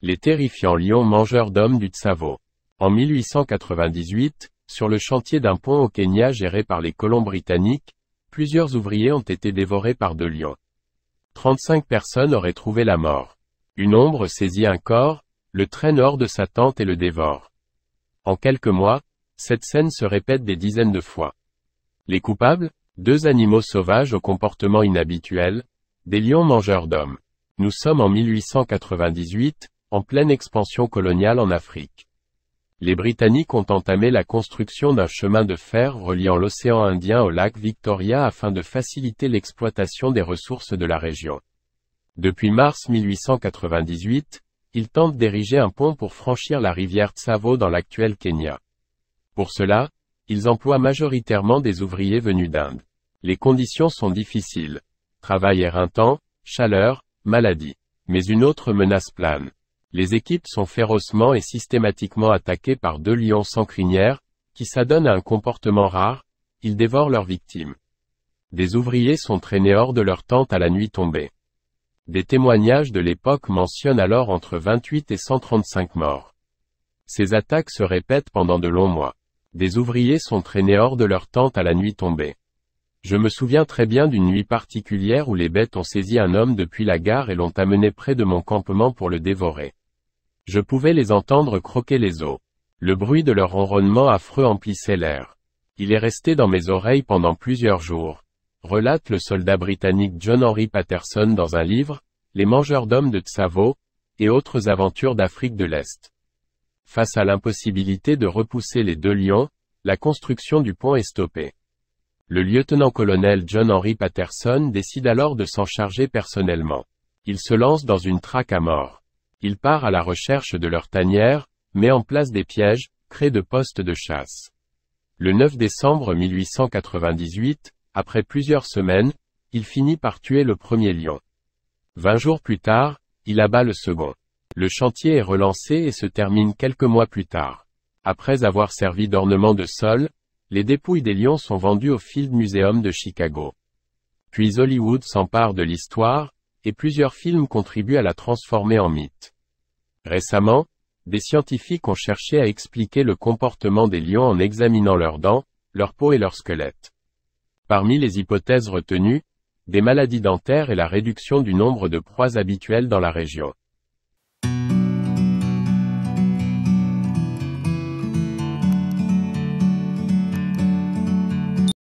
Les terrifiants lions mangeurs d'hommes du Tsavo. En 1898, sur le chantier d'un pont au Kenya géré par les colons britanniques, plusieurs ouvriers ont été dévorés par 2 lions. 35 personnes auraient trouvé la mort. Une ombre saisit un corps, le traîne hors de sa tente et le dévore. En quelques mois, cette scène se répète des dizaines de fois. Les coupables, 2 animaux sauvages au comportement inhabituel, des lions mangeurs d'hommes. Nous sommes en 1898, en pleine expansion coloniale en Afrique. Les Britanniques ont entamé la construction d'un chemin de fer reliant l'océan Indien au lac Victoria afin de faciliter l'exploitation des ressources de la région. Depuis mars 1898, ils tentent d'ériger un pont pour franchir la rivière Tsavo dans l'actuel Kenya. Pour cela, ils emploient majoritairement des ouvriers venus d'Inde. Les conditions sont difficiles. Travail éreintant, chaleur, maladie. Mais une autre menace plane. Les équipes sont férocement et systématiquement attaquées par 2 lions sans crinière, qui s'adonnent à un comportement rare, ils dévorent leurs victimes. Des ouvriers sont traînés hors de leur tente à la nuit tombée. Des témoignages de l'époque mentionnent alors entre 28 et 135 morts. Ces attaques se répètent pendant de longs mois. Des ouvriers sont traînés hors de leur tente à la nuit tombée. Je me souviens très bien d'une nuit particulière où les bêtes ont saisi un homme depuis la gare et l'ont amené près de mon campement pour le dévorer. Je pouvais les entendre croquer les os. Le bruit de leur ronronnement affreux emplissait l'air. Il est resté dans mes oreilles pendant plusieurs jours, relate le soldat britannique John Henry Patterson dans un livre, Les mangeurs d'hommes de Tsavo, et autres aventures d'Afrique de l'Est. Face à l'impossibilité de repousser les 2 lions, la construction du pont est stoppée. Le lieutenant-colonel John Henry Patterson décide alors de s'en charger personnellement. Il se lance dans une traque à mort. Il part à la recherche de leur tanière, met en place des pièges, crée de postes de chasse. Le 9 décembre 1898, après plusieurs semaines, il finit par tuer le premier lion. 20 jours plus tard, il abat le second. Le chantier est relancé et se termine quelques mois plus tard. Après avoir servi d'ornement de sol, les dépouilles des lions sont vendues au Field Museum de Chicago. Puis Hollywood s'empare de l'histoire, et plusieurs films contribuent à la transformer en mythe. Récemment, des scientifiques ont cherché à expliquer le comportement des lions en examinant leurs dents, leur peau et leur squelette. Parmi les hypothèses retenues, des maladies dentaires et la réduction du nombre de proies habituelles dans la région.